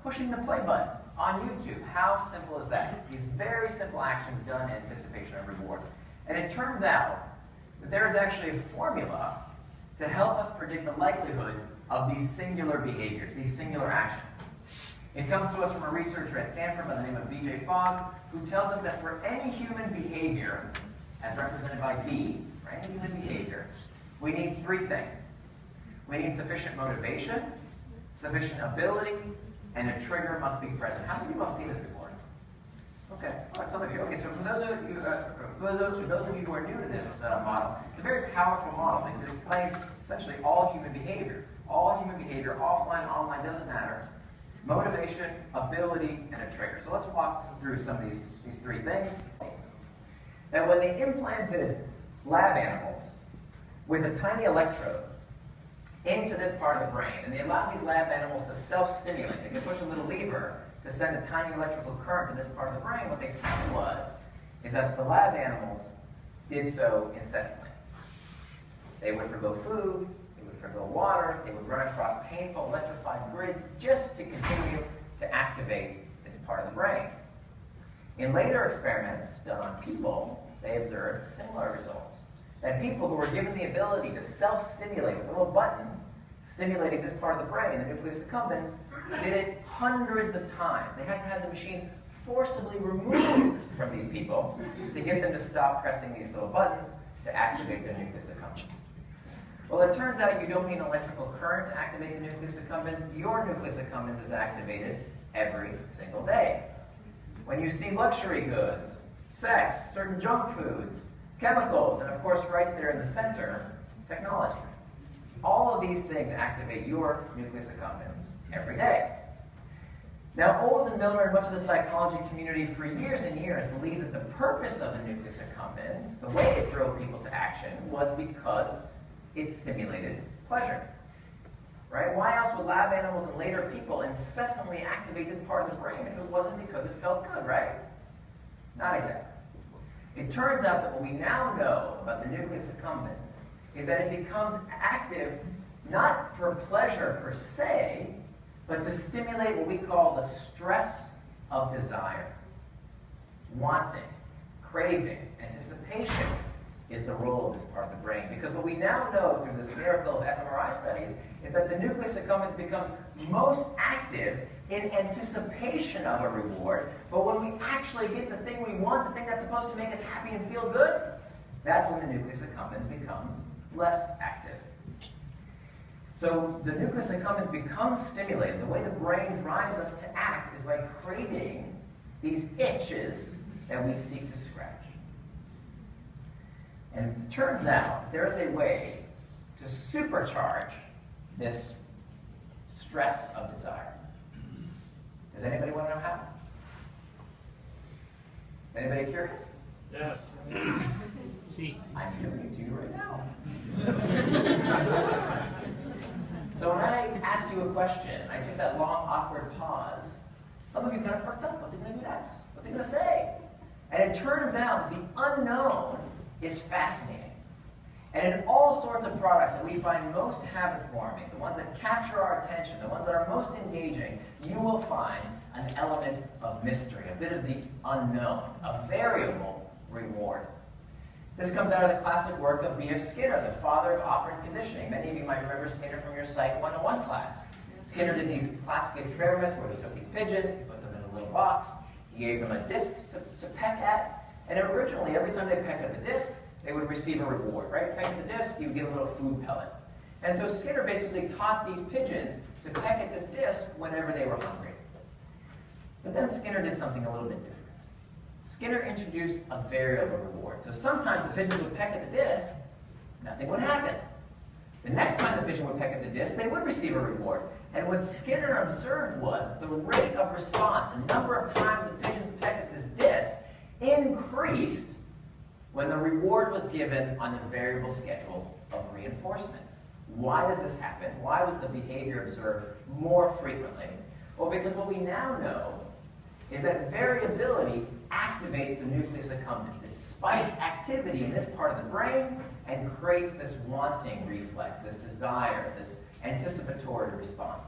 pushing the play button on YouTube. How simple is that? These very simple actions done in anticipation of reward. And it turns out that there is actually a formula to help us predict the likelihood of these singular behaviors, these singular actions. It comes to us from a researcher at Stanford by the name of B.J. Fogg, who tells us that for any human behavior, as represented by B, for any human behavior, we need three things. We need sufficient motivation, sufficient ability, and a trigger must be present. How many of you have seen this before? Okay, all right, some of you. Okay, so for those of you who are new to this model, it's a very powerful model because it explains essentially all human behavior. All human behavior, offline, online, doesn't matter. Motivation, ability, and a trigger. So let's walk through some of these three things. Now, when they implanted lab animals with a tiny electrode into this part of the brain, and they allowed these lab animals to self-stimulate, they could push a little lever to send a tiny electrical current to this part of the brain, what they found is that the lab animals did so incessantly. They would forgo food, they would forgo water, they would run across painful electrified grids just to continue to activate this part of the brain. In later experiments done on people, they observed similar results. That people who were given the ability to self-stimulate with a little button, stimulating this part of the brain, the nucleus accumbens, did it hundreds of times. They had to have the machines forcibly removed from these people to get them to stop pressing these little buttons to activate the nucleus accumbens. Well, it turns out you don't need an electrical current to activate the nucleus accumbens. Your nucleus accumbens is activated every single day. When you see luxury goods, sex, certain junk foods, chemicals, and of course right there in the center, technology. All of these things activate your nucleus accumbens every day. Now, Olds and Miller and much of the psychology community for years and years believed that the purpose of the nucleus accumbens, the way it drove people to action, was because it stimulated pleasure. Right? Why else would lab animals and later people incessantly activate this part of the brain if it wasn't because it felt good, right? Not exactly. It turns out that what we now know about the nucleus accumbens is that it becomes active not for pleasure per se, but to stimulate what we call the stress of desire. Wanting, craving, anticipation is the role of this part of the brain. Because what we now know through this miracle of fMRI studies is that the nucleus accumbens becomes most active in anticipation of a reward, but when we actually get the thing we want, the thing that's supposed to make us happy and feel good, that's when the nucleus accumbens becomes less active. So the nucleus accumbens becomes stimulated. The way the brain drives us to act is by creating these itches that we seek to scratch. And it turns out there is a way to supercharge this stress of desire. Does anybody want to know how? Anybody curious? Yes. See. I'm giving it to you right now. So when I asked you a question, I took that long, awkward pause. Some of you kind of perked up. What's he going to do next? What's he going to say? And it turns out that the unknown is fascinating. And in all sorts of products that we find most habit-forming, the ones that capture our attention, the ones that are most engaging, you will find an element of mystery, a bit of the unknown, a variable reward. This comes out of the classic work of B.F. Skinner, the father of operant conditioning. Many of you might remember Skinner from your Psych 101 class. Skinner did these classic experiments where he took these pigeons, he put them in a little box, he gave them a disc to peck at, and originally, every time they pecked at the disc, they would receive a reward, right? Peck at the disc, you would get a little food pellet. And so Skinner basically taught these pigeons to peck at this disc whenever they were hungry. But then Skinner did something a little bit different. Skinner introduced a variable reward. So sometimes the pigeons would peck at the disc, nothing would happen. The next time the pigeon would peck at the disc, they would receive a reward. And what Skinner observed was the rate of response, the number of times the pigeons pecked at this disc, increased when the reward was given on the variable schedule of reinforcement. Why does this happen? Why was the behavior observed more frequently? Well, because what we now know is that variability activates the nucleus accumbens. It spikes activity in this part of the brain and creates this wanting reflex, this desire, this anticipatory response.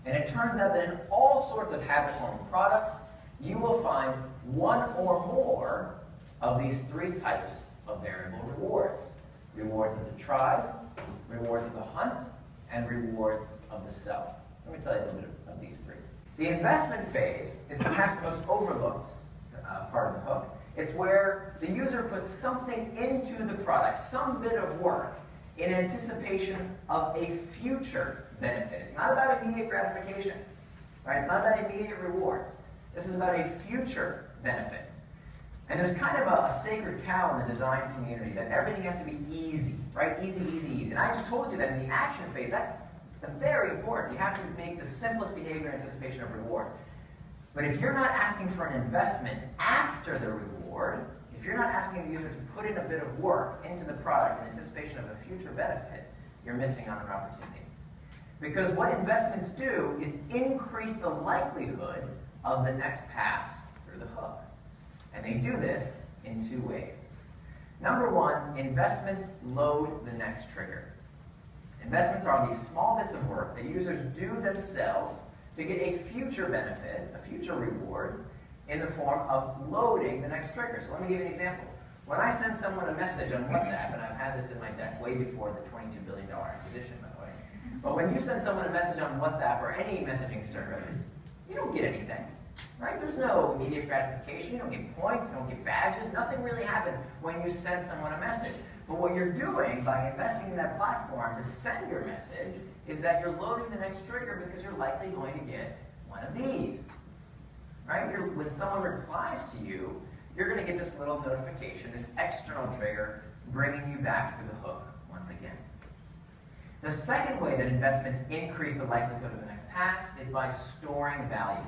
And it turns out that in all sorts of habit-forming products, you will find one or more of these three types of variable rewards. Rewards of the tribe, rewards of the hunt, and rewards of the self. Let me tell you a little bit of these three. The investment phase is perhaps the most overlooked part of the hook. It's where the user puts something into the product, some bit of work, in anticipation of a future benefit. It's not about immediate gratification, right? It's not about immediate reward. This is about a future benefit. And there's kind of a sacred cow in the design community that everything has to be easy, right? Easy, easy, easy. And I just told you that in the action phase, that's very important. You have to make the simplest behavior in anticipation of reward. But if you're not asking for an investment after the reward, if you're not asking the user to put in a bit of work into the product in anticipation of a future benefit, you're missing on an opportunity. Because what investments do is increase the likelihood of the next pass through the hook. And they do this in two ways. Number one, investments load the next trigger. Investments are these small bits of work that users do themselves to get a future benefit, a future reward, in the form of loading the next trigger. So let me give you an example. When I send someone a message on WhatsApp, and I've had this in my deck way before the $22 billion acquisition, by the way, but when you send someone a message on WhatsApp or any messaging service, you don't get anything, right? There's no immediate gratification. You don't get points. You don't get badges. Nothing really happens when you send someone a message. But what you're doing by investing in that platform to send your message is that you're loading the next trigger because you're likely going to get one of these, right? When someone replies to you, you're going to get this little notification, this external trigger, bringing you back through the hook once again. The second way that investments increase the likelihood of the next pass is by storing value.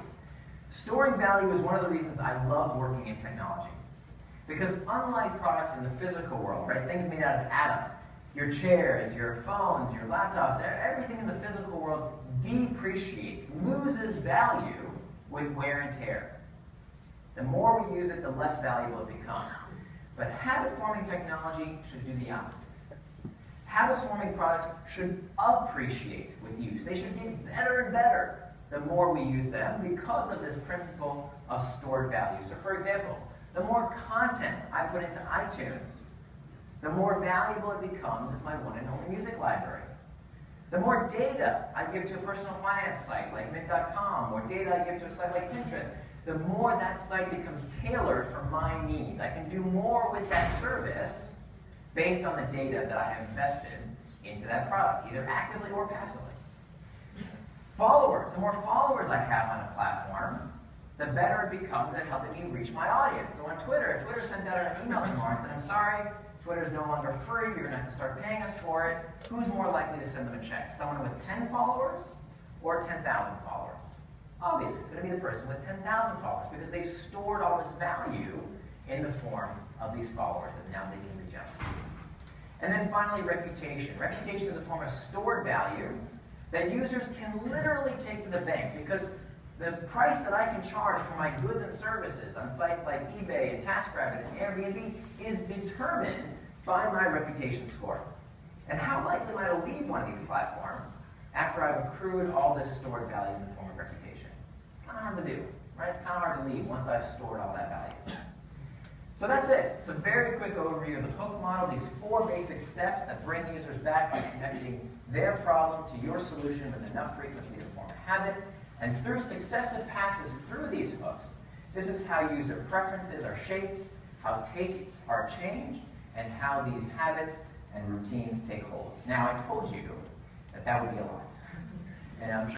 Storing value is one of the reasons I love working in technology. Because unlike products in the physical world, right, things made out of atoms, your chairs, your phones, your laptops, everything in the physical world depreciates, loses value with wear and tear. The more we use it, the less valuable it becomes. But habit-forming technology should do the opposite. Habit-forming products should appreciate with use. They should get better and better the more we use them because of this principle of stored value. So for example, the more content I put into iTunes, the more valuable it becomes as my one and only music library. The more data I give to a personal finance site like Mint.com, or data I give to a site like Pinterest, the more that site becomes tailored for my needs. I can do more with that service based on the data that I have invested into that product, either actively or passively. Followers, the more followers I have on a platform, the better it becomes at helping me reach my audience. So on Twitter, if Twitter sends out an email tomorrow and says, I'm sorry, Twitter is no longer free, you're going to have to start paying us for it, who's more likely to send them a check? Someone with 10 followers or 10,000 followers? Obviously, it's going to be the person with 10,000 followers because they've stored all this value in the form of these followers that now they can reject. And then finally, reputation. Reputation is a form of stored value that users can literally take to the bank because the price that I can charge for my goods and services on sites like eBay and TaskRabbit and Airbnb is determined by my reputation score. And how likely am I to leave one of these platforms after I've accrued all this stored value in the form of reputation? It's kind of hard to do, right? It's kind of hard to leave once I've stored all that value. So that's it. It's a very quick overview of the hook model, these 4 basic steps that bring users back by connecting their problem to your solution with enough frequency to form a habit. And through successive passes through these hooks, this is how user preferences are shaped, how tastes are changed, and how these habits and routines take hold. Now, I told you that that would be a lot. And I'm sure